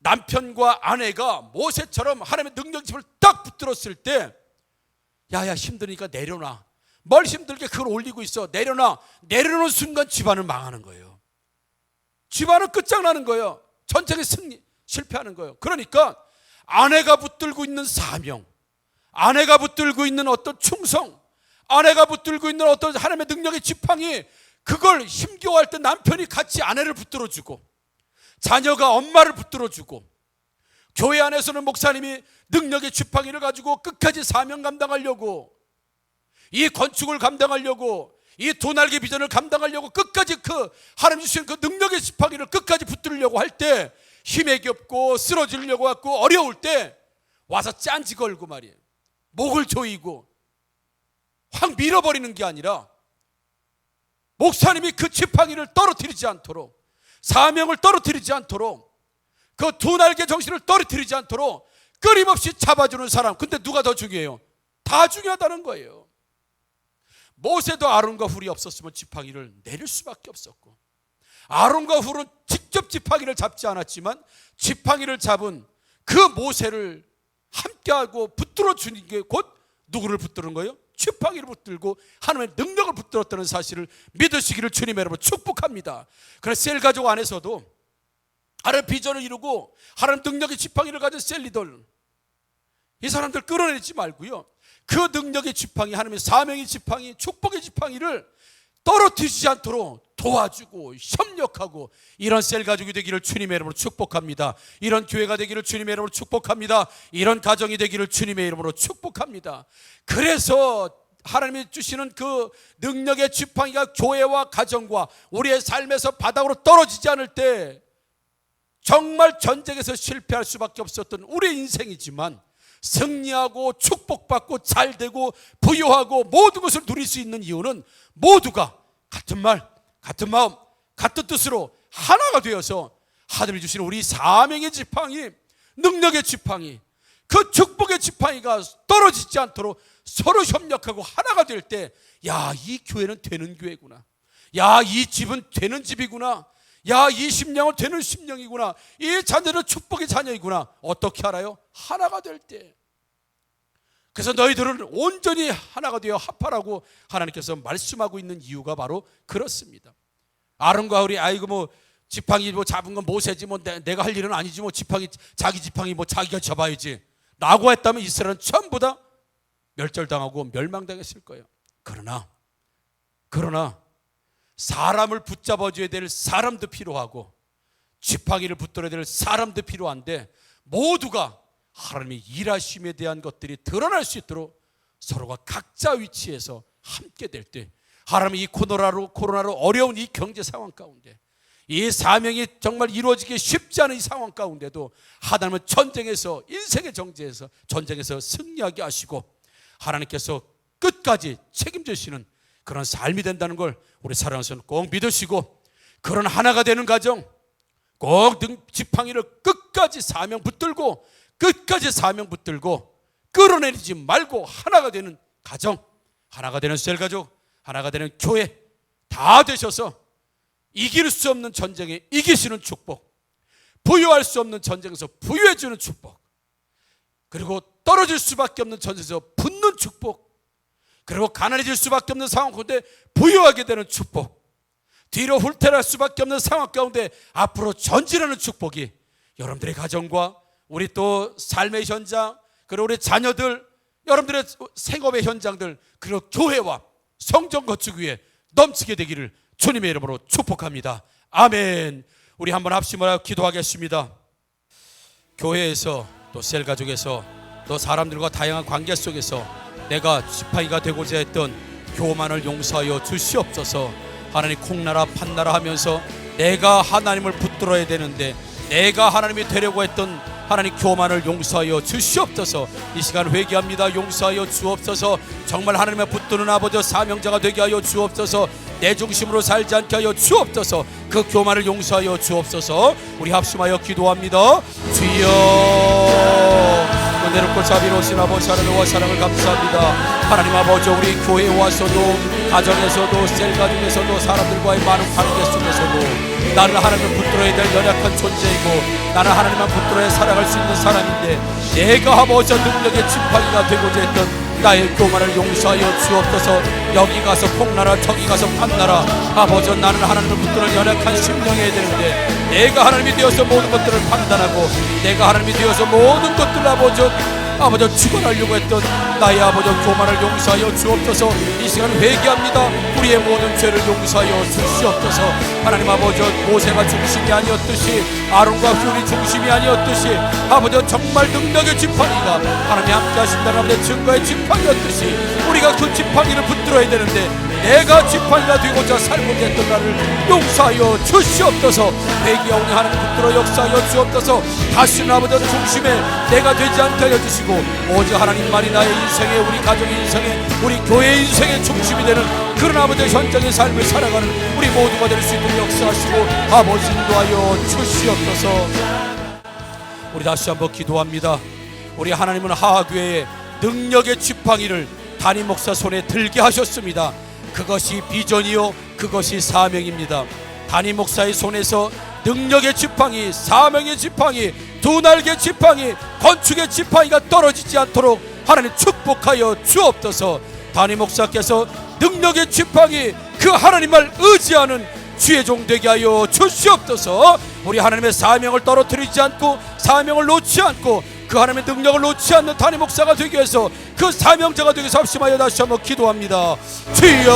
남편과 아내가 모세처럼 하나님의 능력집을 딱 붙들었을 때, 야야 힘드니까 내려놔, 뭘 힘들게 그걸 올리고 있어, 내려놔. 내려놓은 순간 집안은 망하는 거예요. 집안은 끝장나는 거예요. 전쟁에 실패하는 거예요. 그러니까 아내가 붙들고 있는 사명, 아내가 붙들고 있는 어떤 충성, 아내가 붙들고 있는 어떤 하나님의 능력의 지팡이, 그걸 힘겨워할 때 남편이 같이 아내를 붙들어주고, 자녀가 엄마를 붙들어주고, 교회 안에서는 목사님이 능력의 지팡이를 가지고 끝까지 사명 감당하려고, 이 건축을 감당하려고, 이 두 날개 비전을 감당하려고 끝까지 그 하나님 주신 그 능력의 지팡이를 끝까지 붙들려고 할 때, 힘에 겹고 쓰러지려고 하고 어려울 때 와서 짠지 걸고 말이에요, 목을 조이고 확 밀어버리는 게 아니라, 목사님이 그 지팡이를 떨어뜨리지 않도록, 사명을 떨어뜨리지 않도록, 그 두 날개 정신을 떨어뜨리지 않도록 끊임없이 잡아주는 사람. 근데 누가 더 중요해요? 다 중요하다는 거예요. 모세도 아론과 훌이 없었으면 지팡이를 내릴 수밖에 없었고, 아론과 훌은 직접 지팡이를 잡지 않았지만 지팡이를 잡은 그 모세를 함께하고 붙들어 주는 게 곧 누구를 붙드는 거예요? 지팡이를 붙들고 하나님의 능력을 붙들었다는 사실을 믿으시기를 주님의 이름으로 축복합니다. 그래서 셀 가족 안에서도 하나님 비전을 이루고 하나님 능력의 지팡이를 가진 셀리들, 이 사람들 끌어내지 말고요, 그 능력의 지팡이, 하나님의 사명의 지팡이, 축복의 지팡이를 떨어뜨리지 않도록 도와주고 협력하고, 이런 셀 가족이 되기를 주님의 이름으로 축복합니다. 이런 교회가 되기를 주님의 이름으로 축복합니다. 이런 가정이 되기를 주님의 이름으로 축복합니다. 그래서 하나님이 주시는 그 능력의 지팡이가 교회와 가정과 우리의 삶에서 바닥으로 떨어지지 않을 때 정말 전쟁에서 실패할 수밖에 없었던 우리의 인생이지만, 승리하고 축복받고 잘되고 부유하고 모든 것을 누릴 수 있는 이유는 모두가 같은 말, 같은 마음, 같은 뜻으로 하나가 되어서 하나님이 주시는 우리 사명의 지팡이, 능력의 지팡이, 그 축복의 지팡이가 떨어지지 않도록 서로 협력하고 하나가 될 때, 야, 이 교회는 되는 교회구나, 야, 이 집은 되는 집이구나, 야, 이 심령은 되는 심령이구나, 이 자녀는 축복의 자녀이구나. 어떻게 알아요? 하나가 될 때. 그래서 너희들은 온전히 하나가 되어 합하라고 하나님께서 말씀하고 있는 이유가 바로 그렇습니다. 아론과 훌이 아이고 뭐 지팡이 뭐 잡은 건 모세지, 뭐 내가 할 일은 아니지, 뭐 지팡이, 자기 지팡이 뭐 자기가 잡아야지 라고 했다면 이스라엘은 전부 다 멸절당하고 멸망당했을 거예요. 그러나 사람을 붙잡아줘야 될 사람도 필요하고 지팡이를 붙들어야 될 사람도 필요한데, 모두가 하나님의 일하심에 대한 것들이 드러날 수 있도록 서로가 각자 위치에서 함께 될 때, 하나님이 이 코로나로 어려운 이 경제 상황 가운데 이 사명이 정말 이루어지기 쉽지 않은 이 상황 가운데도 하나님은 전쟁에서, 인생의 정지에서, 전쟁에서 승리하게 하시고 하나님께서 끝까지 책임지시는 그런 삶이 된다는 걸 우리 사랑하는 성도 꼭 믿으시고, 그런 하나가 되는 가정, 꼭 지팡이를 끝까지 사명 붙들고 끝까지 사명 붙들고 끌어내리지 말고 하나가 되는 가정, 하나가 되는 셀가족, 하나가 되는 교회 다 되셔서 이길 수 없는 전쟁에 이기시는 축복, 부유할 수 없는 전쟁에서 부유해 주는 축복, 그리고 떨어질 수밖에 없는 전쟁에서 붙는 축복, 그리고 가난해질 수밖에 없는 상황 가운데 부유하게 되는 축복, 뒤로 훌퇴할 수밖에 없는 상황 가운데 앞으로 전진하는 축복이 여러분들의 가정과 우리 또 삶의 현장, 그리고 우리 자녀들, 여러분들의 생업의 현장들, 그리고 교회와 성전 건축 위에 넘치게 되기를 주님의 이름으로 축복합니다. 아멘. 우리 한번 합심하여 기도하겠습니다. 교회에서 또 셀가족에서 또 사람들과 다양한 관계 속에서 내가 지팡이가 되고자 했던 교만을 용서하여 주시옵소서. 하나님 콩나라 판나라 하면서 내가 하나님을 붙들어야 되는데 내가 하나님이 되려고 했던 하나님 교만을 용서하여 주시옵소서. 이 시간 회개합니다. 용서하여 주옵소서. 정말 하나님의 붙드는 아버지 사명자가 되게 하여 주옵소서. 내 중심으로 살지 않게 하여 주옵소서. 그 교만을 용서하여 주옵소서. 우리 합심하여 기도합니다. 주여, 은혜롭고 자비로우신 아버지 하나님과 사랑을 감사합니다. 하나님 아버지, 우리 교회에 와서도 가정에서도 셀가족에서도 사람들과의 많은 관계 속에서도 나는 하나님을 붙들어야 될 연약한 존재이고 나는 하나님만 붙들어야 살아갈 수 있는 사람인데 내가 아버지 능력의 지팡이가 되고자 했던 나의 교만을 용서하여 주옵소서. 여기 가서 콩나라 저기 가서 판나라 아버지, 나는 하나님을 붙들어 연약한 심령해야 되는데 내가 하나님이 되어서 모든 것들을 판단하고 내가 하나님이 되어서 모든 것들을 아버지 주관하려고 했던 나의 아버지 교만을 용서하여 주옵소서. 이 시간 회개합니다. 우리의 모든 죄를 용서하여 주시옵소서. 하나님 아버지, 모세가 중심이 아니었듯이 아론과 훌이 중심이 아니었듯이 아버지 정말 능력의 지팡이가 하나님이 함께 하신다는 아버지 증거의 지팡이였듯이 우리가 그 지팡이를 붙들어야 되는데 내가 지팡이가 되고자 살고자 했던 나를 용서하여 주시옵소서. 회개하오니 하나님 붙들어 역사하여 주옵소서. 다시는 아버지 중심에 내가 되지 않게 하여 주시고 오직 하나님만이 나의 인생에, 우리 가족의 인생에, 우리 교회 인생의 중심이 되는 그런 아버지 현장의 삶을 살아가는 우리 모두가 될 수 있도록 역사하시고 아버지 인도하여 주시옵소서. 우리 다시 한번 기도합니다. 우리 하나님은 하하교회의 능력의 지팡이를 담임 목사 손에 들게 하셨습니다. 그것이 비전이요 그것이 사명입니다. 담임 목사의 손에서 능력의 지팡이, 사명의 지팡이, 두 날개 지팡이, 건축의 지팡이가 떨어지지 않도록 하나님 축복하여 주옵소서. 담임 목사께서 능력의 지팡이, 그 하나님을 의지하는 주의 종 되게 하여 주시옵소서. 우리 하나님의 사명을 떨어뜨리지 않고 사명을 놓지 않고 그 하나님의 능력을 놓지 않는 담임 목사가 되기 위해서, 그 사명자가 되기 위해서 합심하여 다시 한번 기도합니다. 주여,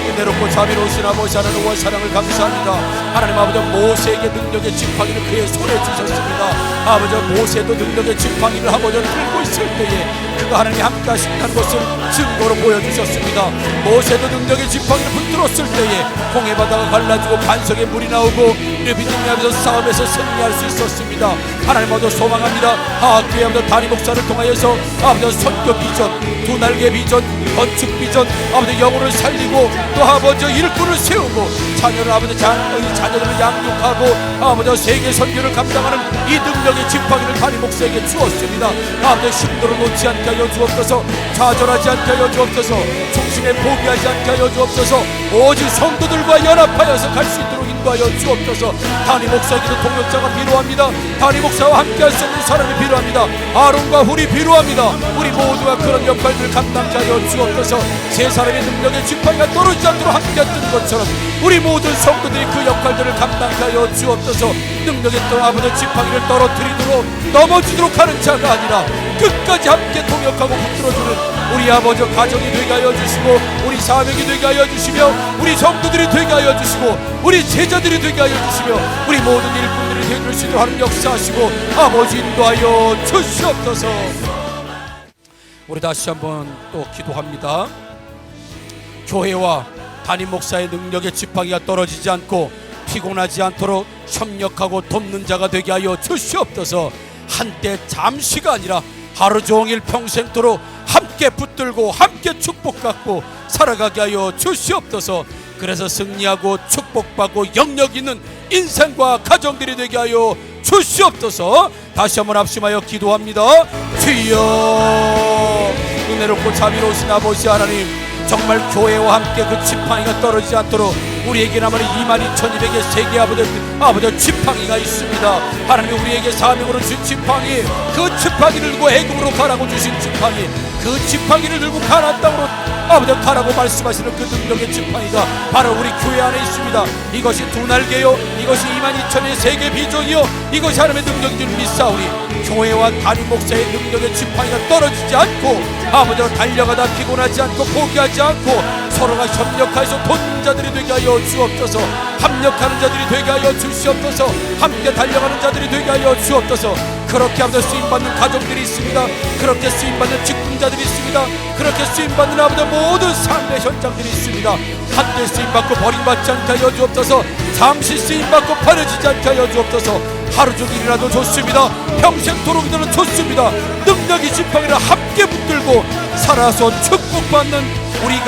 은혜롭고 자비로우신 아버지 하나님과 사랑을 감사합니다. 하나님 아버지, 모세에게 능력의 지팡이를 그의 손에 주셨습니다. 아버지, 모세도 능력의 지팡이를 아버지 들고 있을 때에 그가 하나님이 함께 하신다는 것을 증거로 보여주셨습니다. 모세도 능력의 지팡이를 붙들었을 때에 홍해 바다가 갈라지고 반석에 물이 나오고 믿음이 하면서 싸움에서 승리할 수 있었습니다. 하나님 아버지 소망합니다. 하학교회 아버지 담임 목사를 통하여서 아버지 선교 비전, 두 날개 비전, 건축 비전, 아버지 영혼을 살리고 또 아버지 일꾼을 세우고 자녀를 아버지 자녀들을 양육하고 아버지 세계 선교를 감당하는 이 능력의 지팡이를 담임 목사에게 주었습니다. 아버지 힘들어 놓지 않게 하여 주옵소서. 좌절하지 않게 하여 주옵소서. 중심에 포기하지 않게 하여 주옵소서. 오직 성도들과 연합하여서 갈 수 있도록 인도하여 주옵소서. 담임 목사에게도 동역자가 필요합니다. 담임 목사와 함께할 수 있는 사람이 필요합니다. 아론과 훌이 필요합니다. 우리 모두가 그런 역할들을 감당케 하여 주옵소서. 세 사람의 능력의 지팡이가 떨어지지 않도록 함께했던 것처럼 우리 모든 성도들이 그 역할들을 감당케 하여 주옵소서. 능력의 또 아버지 지팡이를 떨어뜨리도록 넘어지도록 하는 자가 아니라 끝까지 함께 동역하고 붙들어주는 우리 아버지 가정이 되게 하여 주시고 우리 사명이 되게 하여 주시며 우리 성도들이 되게 하여 주시고 우리 제자들이 되게 하여 주시며 우리 모든 일꾼들이 되어줄 수 있도록 하는 역사하시고 아버지 인도하여 주시옵소서. 우리 다시 한번 또 기도합니다. 교회와 담임 목사의 능력의 지팡이가 떨어지지 않고 피곤하지 않도록 협력하고 돕는 자가 되게 하여 주시옵소서. 한때 잠시가 아니라 하루 종일 평생토록 함께 붙들고 함께 축복받고 살아가게 하여 주시옵소서. 그래서 승리하고 축복받고 영역 있는 인생과 가정들이 되게 하여 주시옵소서. 다시 한번 합심하여 기도합니다. 주여, 은혜롭고 자비로우신 아버지 하나님, 정말 교회와 함께 그 지팡이가 떨어지지 않도록 우리에게 남은 22,200의 세계 아버지 지팡이가 있습니다. 하나님, 우리에게 사명으로 주신 지팡이, 그 지팡이를 들고 애굽으로 가라고 주신 지팡이, 그 지팡이를 들고 가나안 땅으로 아버지 가라고 말씀하시는 그 능력의 지팡이가 바로 우리 교회 안에 있습니다. 이것이 두 날개요, 이것이 22,000의 세계 비전이요, 이것이 하나님의 능력인 줄 믿사오니 교회와 담임 목사의 능력의 지팡이가 떨어지지 않고 아버지가 달려가다 피곤하지 않고 포기하지 않고 서로가 협력하여서 돕는 자들이 되게 하여 주옵소서. 합력하는 자들이 되게 하여 주시옵소서. 함께 달려가는 자들이 되게 하여 주옵소서. 그렇게 하면서 쓰임받는 가정들이 있습니다. 그렇게 쓰임받는 직분자들이 있습니다. 그렇게 쓰임받는 아버지 모든 삶의 현장들이 있습니다. 한때 쓰임받고 버림받지 않게 하여 주옵소서. 잠시 쓰임받고 버려지지 않게 하여 주옵소서. 하루 종일이라도 좋습니다. 평생토록이라도 좋습니다. 능력이 지팡이를 함께 붙들고 살아서 축복받는 우리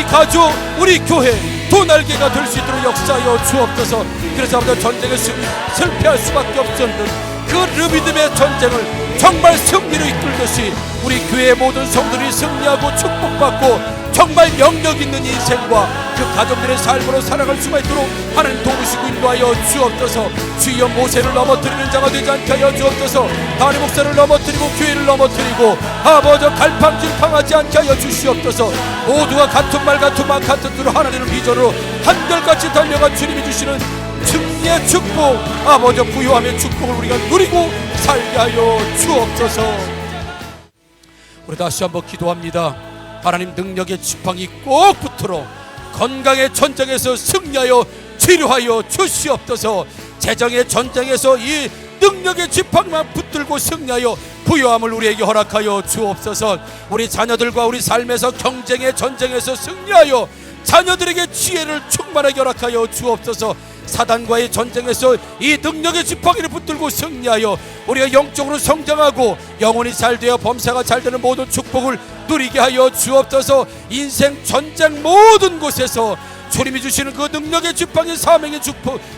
가정, 우리 교회 두 날개가 될 수 있도록 역사하여 주옵소서. 그래서 아버지 전쟁을 실패할 수밖에 없었는 그 르비딤의 전쟁을 정말 승리로 이끌듯이 우리 교회의 모든 성도들이 승리하고 축복받고 정말 영역 있는 인생과 그 가정들의 삶으로 살아갈 수가 있도록 하나님 도우시고 인도하여 주옵소서. 주여, 모세를 넘어뜨리는 자가 되지 않게 하여 주옵소서. 담임 목사를 넘어뜨리고 교회를 넘어뜨리고 아버지 갈팡질팡하지 않게 하여 주시옵소서. 모두가 같은 말 같은 마음 같은 뜻으로 하나님의 비전으로 한결같이 달려가 주님이 주시는 승리의 축복, 아버지 부요함의 축복을 우리가 누리고 살게 하여 주옵소서. 우리 다시 한번 기도합니다. 하나님, 능력의 지팡이 꼭 붙들어 건강의 전쟁에서 승리하여 치료하여 주시옵소서. 재정의 전쟁에서 이 능력의 지팡이만 붙들고 승리하여 부요함을 우리에게 허락하여 주옵소서. 우리 자녀들과 우리 삶에서 경쟁의 전쟁에서 승리하여 자녀들에게 지혜를 충만하게 허락하여 주옵소서. 사단과의 전쟁에서 이 능력의 지팡이를 붙들고 승리하여 우리가 영적으로 성장하고 영혼이 잘되어 범사가 잘되는 모든 축복을 누리게 하여 주옵소서. 인생 전쟁 모든 곳에서 주님이 주시는 그 능력의 지팡이, 사명의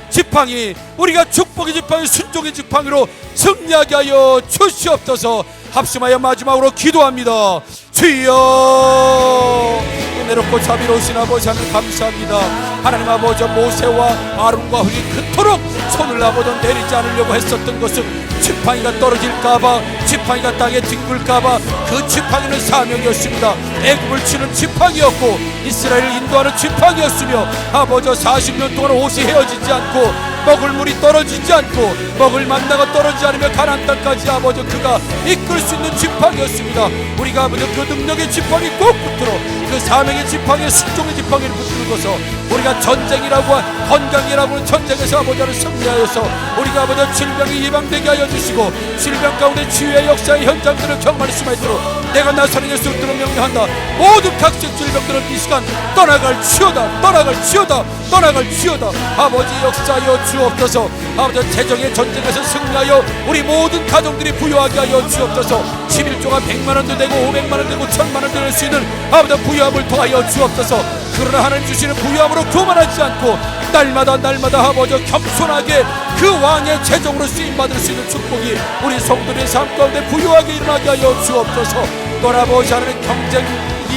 지팡이, 우리가 축복의 지팡이, 순종의 지팡이로 승리하게 하여 주시옵소서. 합심하여 마지막으로 기도합니다. 주여, 은혜롭고 자비로우신 아버지 하나님 감사합니다. 하나님 아버지, 모세와 아론과 훌이 그토록 손을 아버지 내리지 않으려고 했었던 것은 지팡이가 떨어질까봐, 지팡이가 땅에 뒹굴까봐 그 지팡이는 사명이었습니다. 애굽을 치는 지팡이였고 이스라엘을 인도하는 지팡이였으며 아버지 40년 동안 옷이 헤어지지 않고 먹을 물이 떨어지지 않고 먹을 만나가 떨어지지 않으며 가나안 땅까지 아버지 그가 이끌 수 있는 지팡이였습니다. 우리가 아버지 그 능력의 지팡이 꼭 붙들어 그 사명의 지팡이, 순종의 지팡이를 붙들고서 우리가 전쟁이라고 건강이라고 하는 전쟁에서 아버지를 승리하여서 우리가 아버지 질병이 예방되게 하여 주시고 질병 가운데 치유의 역사의 현장들을 경험할 수가 있도록 내가 나사렛 예수 이름으로 명령한다. 모든 각종 질병들은 이 시간 떠나갈지어다, 떠나갈지어다, 떠나갈지어다. 아버지 역사하여 주옵소서. 아버지 재정의 전쟁에서 승리하여 우리 모든 가정들이 부유하게 하여 주옵소서. 11조가 100만원도 되고 500만원 되고 1000만원 될 수 있는 아버지 부유함을 더하여 주옵소서. 그러나 하나님 주시는 부유함으로 교만하지 않고 날마다 아버지 겸손하게 그 왕의 재정으로 쓰임받을 수 있는 축복이 우리 성도들의 삶 가운데 부유하게 일어나게 하여 주옵소서. 또 아버지 하나님 경쟁이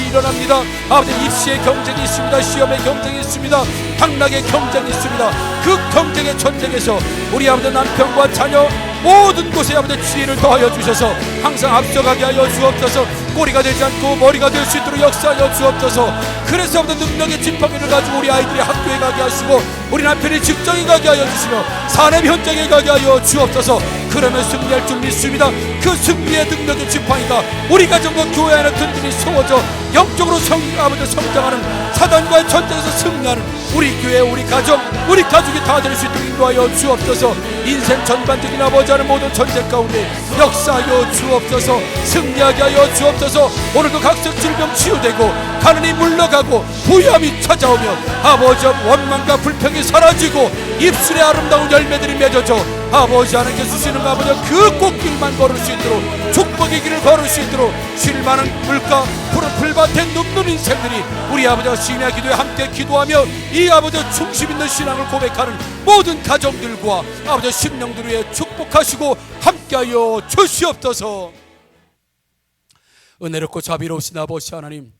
일어납니다. 아버지 입시의 경쟁이 있습니다. 시험의 경쟁이 있습니다. 당락의 경쟁이 있습니다. 그 경쟁의 전쟁에서 우리 아버지 남편과 자녀 모든 곳에 아버지 지혜를 더하여 주셔서 항상 앞서가게 하여 주옵소서. 꼬리가 되지 않고 머리가 될 수 있도록 역사하여 주옵소서. 그래서 아버지 능력의 지팡이를 가지고 우리 아이들이 학교에 가게 하시고 우리 남편이 직장에 가게 하여 주시며 산업 현장에 가게 하여 주옵소서. 그러면 승리할 줄 믿습니다. 그 승리의 능력의 지팡이가 우리 가정과 교회 안에 든든히 세워져 영적으로 아버지 성장하는 사단과의 전쟁에서 승리하는 우리 교회, 우리 가정, 우리 가족이 다 될 수 있도록 인도하여 주옵소서. 인생 전반적인 아버지 하는 모든 전쟁 가운데 역사하여 주옵소서. 승리하게 하여 주옵소서. 오늘도 각색 질병 치유되고 가난이 물러가고 부유함이 찾아오며 아버지 원망과 불평이 사라지고 입술에 아름다운 열매들이 맺어져 아버지 하나님께 주시는 아버지 그 꽃길만 걸을 수 있도록 축복의 길을 걸을 수 있도록 쉴 많은 물가 푸른 풀밭에 눕는 인생들이 우리 아버지가 신의 기도에 함께 기도하며 이 아버지 중심 있는 신앙을 고백하는 모든 가정들과 아버지 심령들 위해 축복하시고 함께하여 주시옵소서. 은혜롭고 자비로우신 아버지 하나님,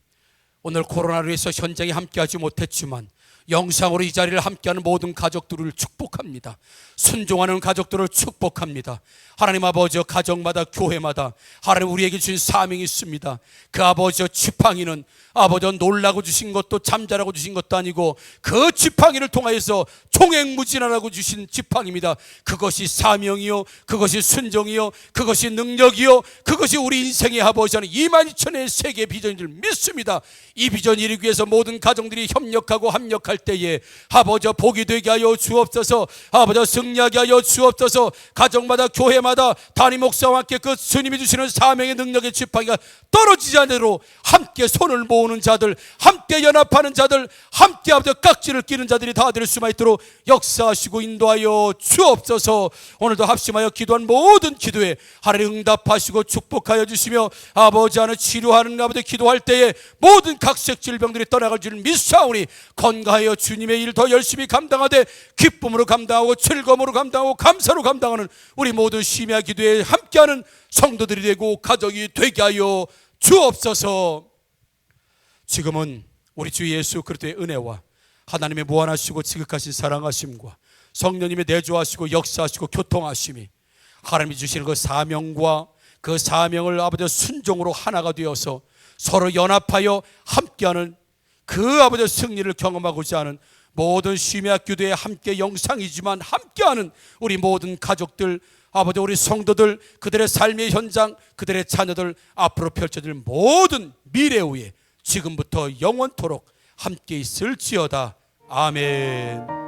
오늘 코로나로 인해서 현장에 함께하지 못했지만 영상으로 이 자리를 함께하는 모든 가족들을 축복합니다. 순종하는 가족들을 축복합니다. 하나님 아버지, 가정마다 교회마다 하나님 우리에게 주신 사명이 있습니다. 그 아버지 지팡이는 아버지 놀라고 주신 것도 잠자라고 주신 것도 아니고 그 지팡이를 통하여서 총행무진하라고 주신 지팡이입니다. 그것이 사명이요, 그것이 순종이요, 그것이 능력이요, 그것이 우리 인생의 아버지 하는 22,000의 세계 비전인 줄 믿습니다. 이 비전 이루기 위해서 모든 가정들이 협력하고 합력할 때에 아버지 복이 되게 하여 주옵소서. 아버지 승리하게 하여 주옵소서. 가정마다 교회마다 담임 목사와 함께 그 주님이 주시는 사명의 능력의 지팡이가 떨어지지 않도록 함께 손을 모으는 자들, 함께 연합하는 자들, 함께 아버지 깍지를 끼는 자들이 다 될 수만 있도록 역사하시고 인도하여 주옵소서. 오늘도 합심하여 기도한 모든 기도에 하나님 응답하시고 축복하여 주시며 아버지 하나 치료하는 아버지 기도할 때에 모든 각색 질병들이 떠나갈 줄 믿사오니 건강하여 주님의 일 더 열심히 감당하되 기쁨으로 감당하고 즐거움으로 감당하고 감사로 감당하는 우리 모든 심야 기도에 함께하는 성도들이 되고 가족이 되게 하여 주옵소서. 지금은 우리 주 예수 그리스도의 은혜와 하나님의 무한하시고 지극하신 사랑하심과 성령님의 내주하시고 역사하시고 교통하심이 하나님이 주시는 그 사명과 그 사명을 아버지 순종으로 하나가 되어서 서로 연합하여 함께하는 그 아버지 승리를 경험하고자 하는 모든 심야 기도에 함께 영상이지만 함께하는 우리 모든 가족들, 아버지 우리 성도들, 그들의 삶의 현장, 그들의 자녀들 앞으로 펼쳐질 모든 미래 후에 지금부터 영원토록 함께 있을지어다. 아멘.